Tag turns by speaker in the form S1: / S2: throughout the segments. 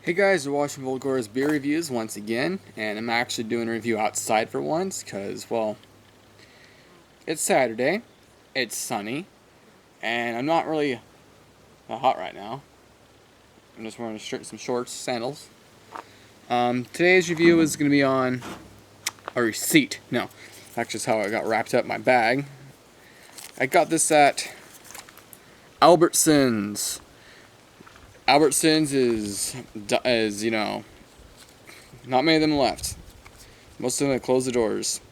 S1: Hey guys, we're watching Coors beer reviews once again, and I'm actually doing a review outside for once because, well, it's Saturday, it's sunny, and I'm not really that hot right now. I'm just wearing a shirt, some shorts, sandals. Today's review is going to be on a receipt. No, that's just how it got wrapped up in my bag. I got this at Albertsons. Albertsons is not many of them left. Most of them have closed the doors.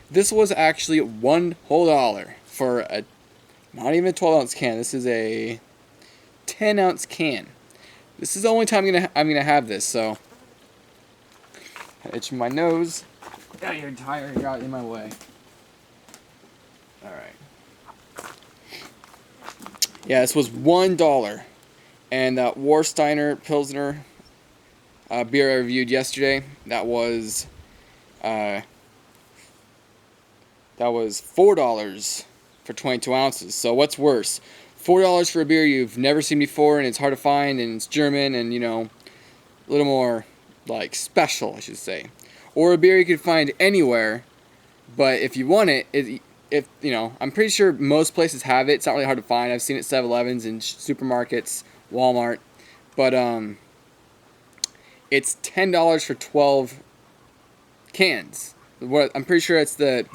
S1: This was actually $1 whole for a not even a 12-ounce can. This is a 10-ounce can. This is the only time I'm gonna have this. So, itching my nose. Yeah, your tire got in my way. All right. Yeah, this was $1, and that Warsteiner Pilsner beer I reviewed yesterday. That was $4 for 22 ounces. So what's worse? $4 for a beer you've never seen before and it's hard to find and it's German and, a little more, like, special, I should say. Or a beer you could find anywhere, but if you want it, I'm pretty sure most places have it. It's not really hard to find. I've seen it at 7-Elevens and supermarkets, Walmart. But, it's $10 for 12 cans. I'm pretty sure it's the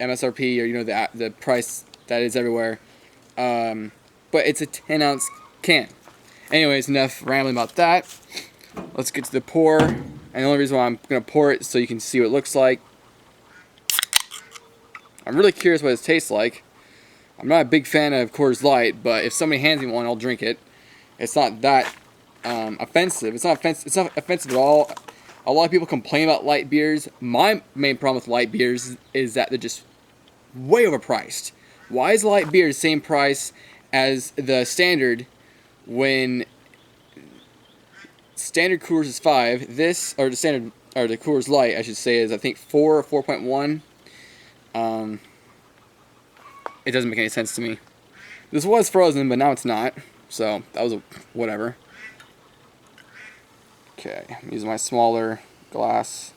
S1: MSRP or the price that is everywhere, but it's a 10-ounce can. Anyways, enough rambling about that. Let's get to the pour. And the only reason why I'm gonna pour it so you can see what it looks like. I'm really curious what it tastes like. I'm not a big fan of Coors Light, but if somebody hands me one, I'll drink it. It's not that offensive. It's not offensive at all. A lot of people complain about light beers. My main problem with light beers is that they're just way overpriced. Why is light beer the same price as the standard when standard Coors is $5? The Coors Light, I should say, is I think 4 or 4.1. It doesn't make any sense to me. This was frozen, but now it's not. So that was whatever. Okay, I'm using my smaller glass.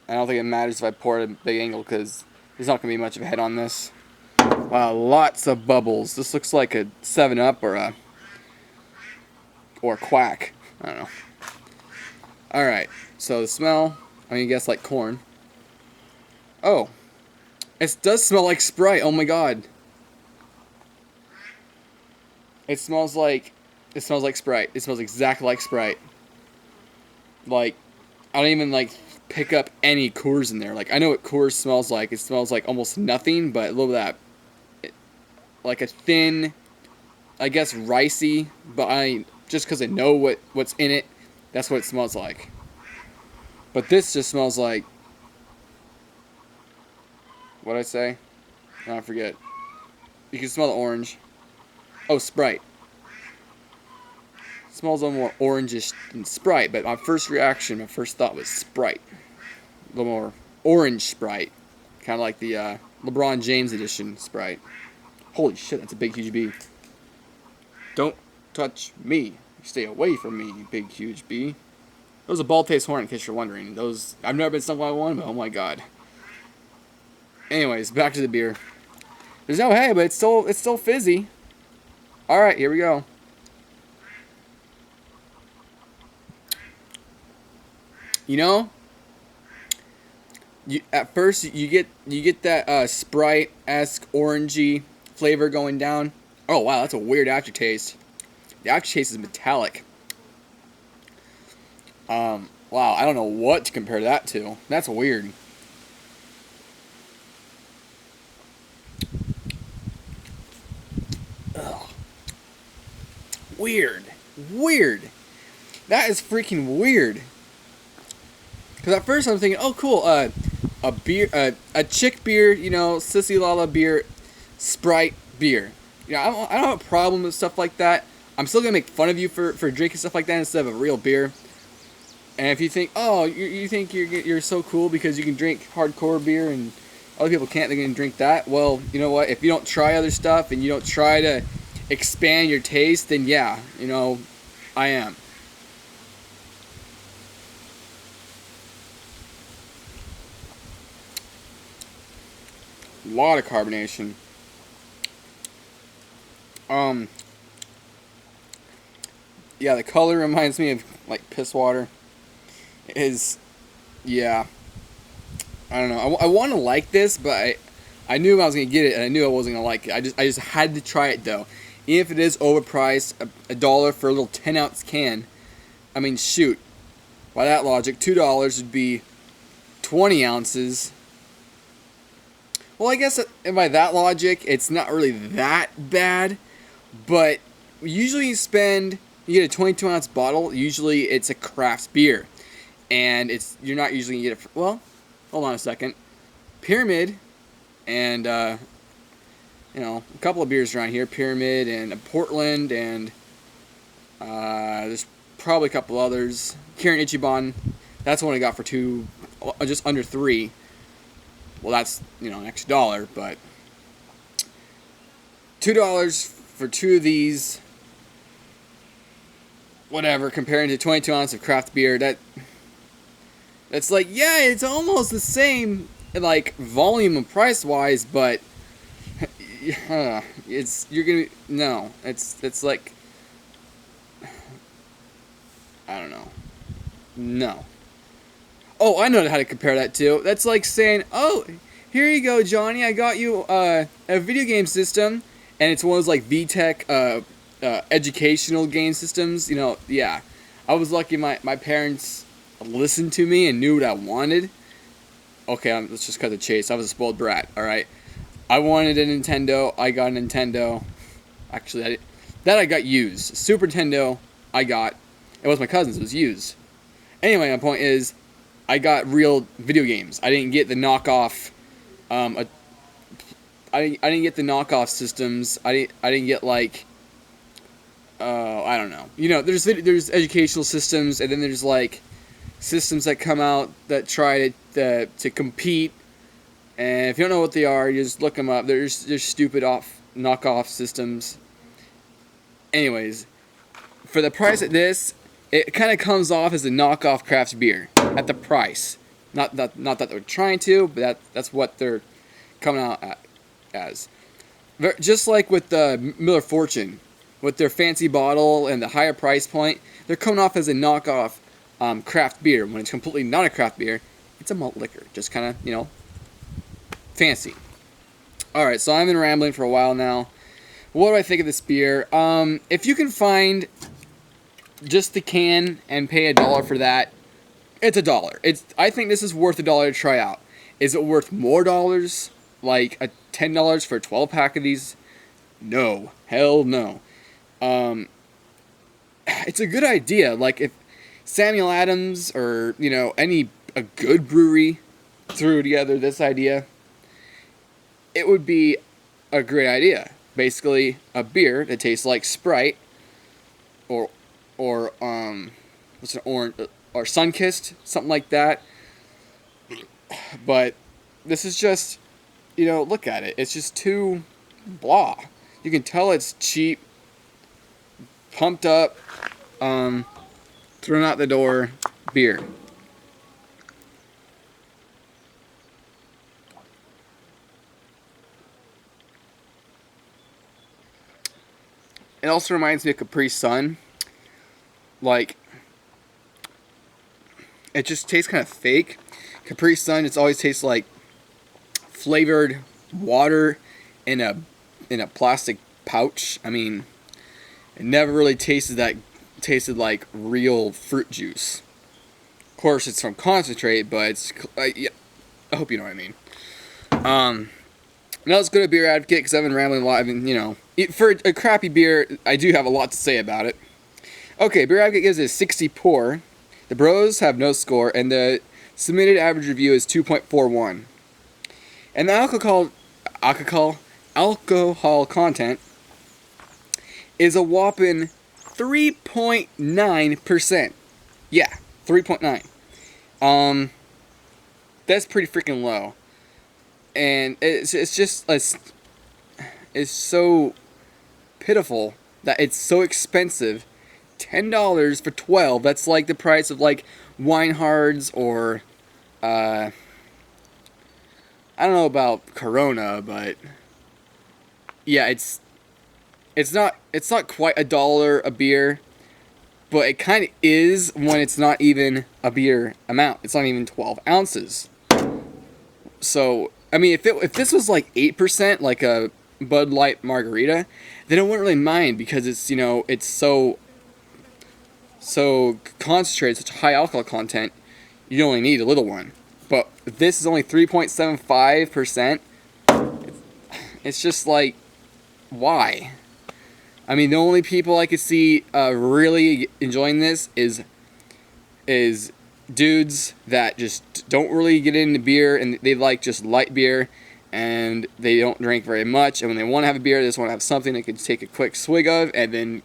S1: I don't think it matters if I pour it at a big angle because there's not going to be much of a head on this. Wow, lots of bubbles. This looks like a 7-Up or a Quack. I don't know. Alright, so the smell, I'm going to guess like corn. Oh, it does smell like Sprite. Oh my god. It smells like Sprite. It smells exactly like Sprite. Like, I don't even, pick up any Coors in there. Like, I know what Coors smells like. It smells like almost nothing, but a little bit of that, like a thin, I guess, ricey, but just because I know what's in it, that's what it smells like. But this just smells like, what'd I say? No, I forget. You can smell the orange. Oh, Sprite. It smells a little more orangish than Sprite, but my first thought was Sprite. A little more orange Sprite. Kind of like the LeBron James edition Sprite. Holy shit, that's a big, huge bee. Don't touch me. Stay away from me, you big, huge bee. That was a bald-faced horn, in case you're wondering. I've never been stung by one, but oh my god. Anyways, back to the beer. There's no hay, but it's still fizzy. Alright, here we go. At first you get that Sprite-esque orangey flavor going down. Oh wow, that's a weird aftertaste. The aftertaste is metallic. Wow, I don't know what to compare that to. That's weird. Ugh. Weird. That is freaking weird. Because at first I'm thinking, oh cool, a beer, a chick beer, Sissy Lala beer, Sprite beer. I don't have a problem with stuff like that. I'm still gonna make fun of you for drinking stuff like that instead of a real beer. And if you think, oh, you think you're so cool because you can drink hardcore beer and other people can't, they're gonna drink that. Well, you know what? If you don't try other stuff and you don't try to expand your taste, then yeah, I am. A lot of carbonation. Um, yeah, the color reminds me of like piss water. Is yeah. I don't know. I want to like this, but I knew I was gonna get it, and I knew I wasn't gonna like it. I just had to try it though. Even if it is overpriced, a dollar for a little 10-ounce can. I mean, shoot. By that logic, $2 would be 20 ounces. Well, I guess by that logic, it's not really that bad. But usually you get a 22-ounce bottle. Usually it's a craft beer, and you're not usually gonna get it. Well, hold on a second. Pyramid, and a couple of beers around here. Pyramid and Portland, and there's probably a couple others. Kirin Ichiban, that's one I got for just under $3. Well, that's an extra dollar, but $2 for two of these, whatever, comparing to 22 ounces of craft beer, that's like, yeah, it's almost the same, like, volume and price wise, but it's like, I don't know. No. Oh, I know how to compare that to. That's like saying, oh, here you go, Johnny, I got you a video game system, and it's one of those like VTech educational game systems. Yeah. I was lucky my parents listened to me and knew what I wanted. Okay, let's just cut the chase. I was a spoiled brat, alright? I wanted a Nintendo, I got a Nintendo. Actually, I got used. Super Nintendo, it was my cousin's, it was used. Anyway, my point is, I got real video games. I didn't get the knockoff. I didn't get the knockoff systems. I didn't get like. I don't know. There's educational systems, and then there's like systems that come out that try to compete. And if you don't know what they are, you just look them up. There's stupid knockoff systems. Anyways, for the price of this, it kind of comes off as a knockoff craft beer at the price. Not that they're trying to, but that's what they're coming out as. Just like with the Miller Fortune, with their fancy bottle and the higher price point, they're coming off as a knockoff craft beer when it's completely not a craft beer. It's a malt liquor, just kind of fancy. All right, so I've been rambling for a while now. What do I think of this beer? If you can find just the can and pay $1 for that, it's $1. I think this is worth $1 to try out. Is it worth more dollars, like a $10 for a 12-pack of these? No, hell no. It's a good idea. Like if Samuel Adams or a good brewery threw together this idea, it would be a great idea. Basically, a beer that tastes like Sprite, or what's an orange, or Sunkist, something like that. But this is just, look at it. It's just too blah. You can tell it's cheap, pumped up, thrown out the door beer. It also reminds me of Capri Sun. Like, it just tastes kind of fake. Capri Sun, it's always tastes like flavored water in a plastic pouch. I mean, it never really tasted like real fruit juice. Of course, it's from concentrate, but it's yeah, I hope you know what I mean. Now let's go to Beer Advocate, because I've been rambling a lot. For a crappy beer, I do have a lot to say about it. Okay, Beer Advocate gives it a 60 pour. The Bros have no score, and the submitted average review is 2.41. And the alcohol content is a whopping 3.9%. Yeah, 3.9. That's pretty freaking low. And it's so pitiful that it's so expensive. $10 for 12. That's like the price of like Winehards or I don't know about Corona, but yeah, it's not quite $1 a beer, but it kind of is when it's not even a beer amount. It's not even 12 ounces. So I mean, if this was like 8%, like a Bud Light margarita, then I wouldn't really mind because it's it's so concentrated, such high alcohol content. You only need a little one. But this is only 3.75%. It's just like, why? I mean, the only people I could see really enjoying this is dudes that just don't really get into beer and they like just light beer and they don't drink very much. And when they want to have a beer, they just want to have something they can take a quick swig of and then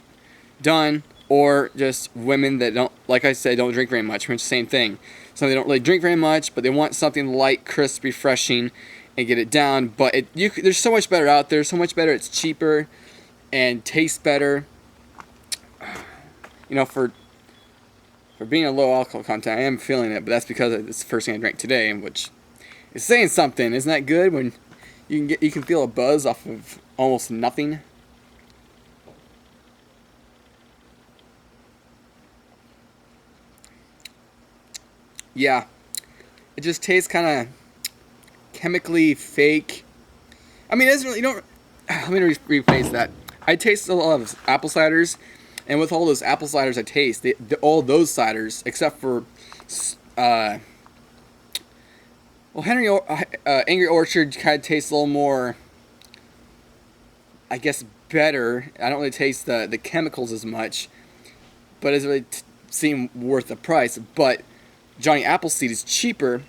S1: done. Or just women that don't, like I said, don't drink very much. Which is the same thing. So they don't really drink very much, but they want something light, crisp, refreshing, and get it down. But there's so much better out there. So much better. It's cheaper and tastes better. For being a low alcohol content, I am feeling it, but that's because it's the first thing I drank today, which is saying something. Isn't that good when you can feel a buzz off of almost nothing? Yeah, it just tastes kind of chemically fake. I mean, it doesn't really. You don't. Let me rephrase that. I taste a lot of apple ciders, and with all those apple ciders I taste, all those ciders except for, Angry Orchard kind of tastes a little more, I guess, better. I don't really taste the chemicals as much, but it doesn't really seem worth the price. But Johnny Appleseed is cheaper.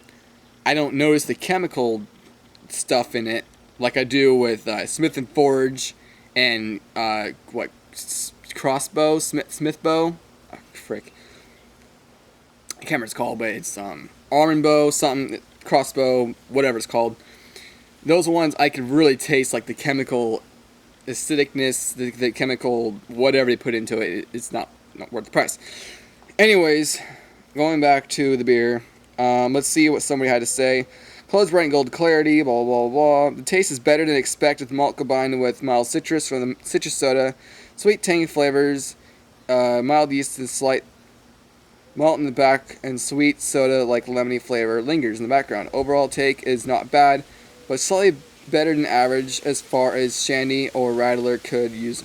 S1: I don't notice the chemical stuff in it like I do with Smith and Forge and Crossbow, Smithbow. Oh, frick. I can't remember what it's called, but it's Almond Bow, something, Crossbow, whatever it's called. Those ones I could really taste like the chemical acidicness, the chemical whatever they put into it. It's not worth the price. Anyways, going back to the beer, let's see what somebody had to say. Clothes bright and gold clarity, blah, blah, blah. The taste is better than expected with malt combined with mild citrus from the citrus soda. Sweet, tangy flavors, mild yeast and slight malt in the back, and sweet soda like lemony flavor lingers in the background. Overall take is not bad, but slightly better than average as far as Shandy or Rattler could use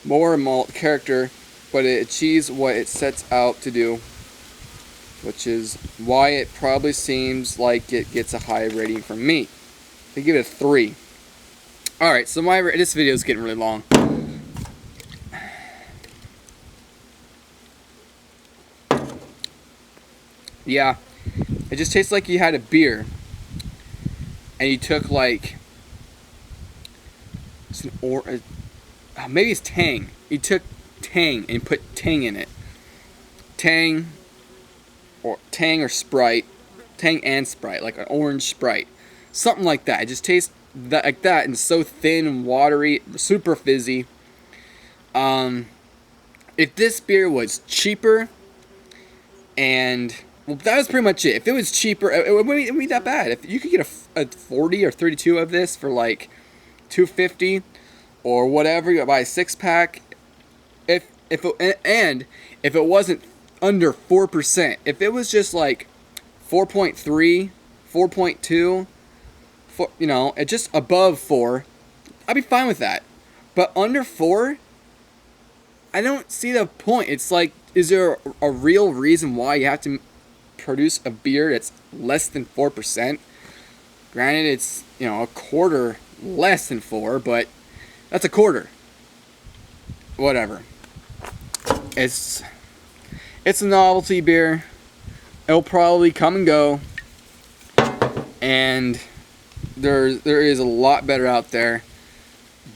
S1: more malt character, but it achieves what it sets out to do, which is why it probably seems like it gets a high rating from me. They give it a 3. Alright, so this video is getting really long. Yeah, it just tastes like you had a beer and you took like maybe it's Tang. You took Tang and put Tang in it. Tang or Sprite, Tang and Sprite, like an orange Sprite, something like that. It just tastes like that, and so thin and watery, super fizzy. If this beer was cheaper, and well, that was pretty much it. If it was cheaper, it wouldn't be that bad. If you could get a 40 or 32 of this for like $2.50 or whatever, you buy a 6-pack. If it wasn't under 4%, if it was just like 4.3, 4.2, it's just above 4, I'd be fine with that. But under 4, I don't see the point. It's like, is there a real reason why you have to produce a beer that's less than 4%? Granted, it's a quarter less than 4, but that's a quarter. Whatever. It's a novelty beer. It'll probably come and go, and there is a lot better out there.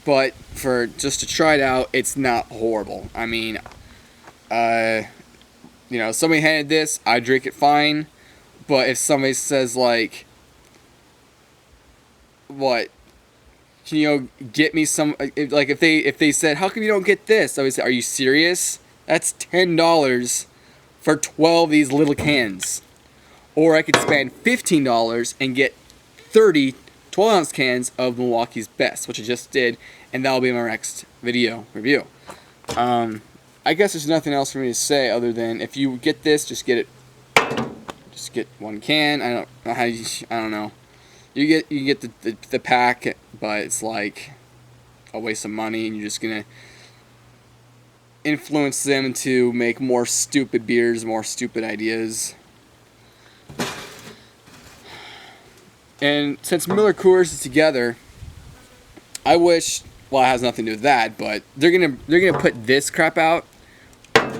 S1: But for just to try it out, it's not horrible. I mean, somebody handed this, I drink it fine. But if somebody says like, what, can you get me some, like if they said, how come you don't get this? I would say, are you serious? That's $10 for 12 of these little cans. Or I could spend $15 and get 30 12-ounce cans of Milwaukee's Best, which I just did, and that'll be my next video review. I guess there's nothing else for me to say other than if you get this, just get one can. I don't know. You get the pack, but it's like a waste of money, and you're just gonna influence them to make more stupid beers, more stupid ideas. And since Miller Coors is together, I wish, well, it has nothing to do with that, but they're gonna put this crap out.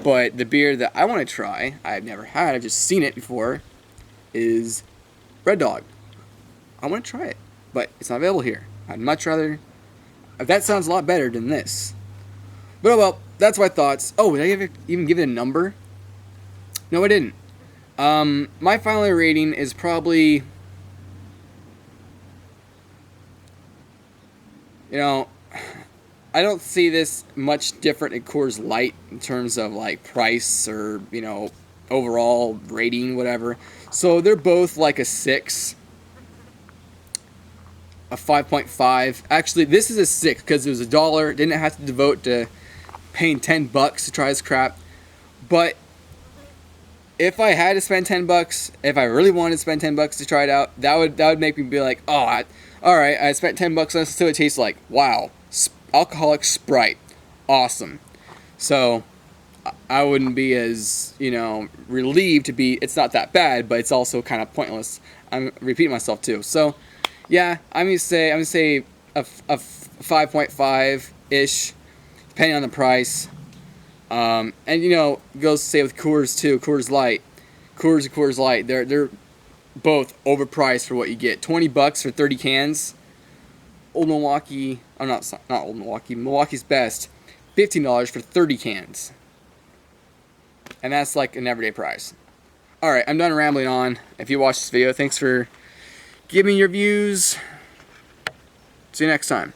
S1: But the beer that I want to try, I've never had, I've just seen it before, is Red Dog. I want to try it, but it's not available here. I'd much rather. That sounds a lot better than this. But oh well, that's my thoughts. Oh, did I even give it a number? No, I didn't. My final rating is probably, I don't see this much different in Coors Light in terms of like price or, overall rating, whatever. So they're both like a 6, a 5.5. Actually, this is a 6 because it was $1. Didn't have to devote to paying $10 to try this crap. But if I had to spend $10, if I really wanted to spend $10 to try it out, that would make me be like, oh, all right, I spent $10 on this, so it tastes like, wow, alcoholic Sprite, awesome. So I wouldn't be as, relieved to be, it's not that bad, but it's also kind of pointless. I'm repeating myself too. So yeah, I'm gonna say a 5.5-ish, depending on the price. And goes say with Coors too, Coors Light. Coors and Coors Light, they're both overpriced for what you get. $20 for 30 cans. Old Milwaukee, not Old Milwaukee, Milwaukee's Best, $15 for 30 cans. And that's like an everyday price. Alright, I'm done rambling on. If you watched this video, thanks for giving me your views. See you next time.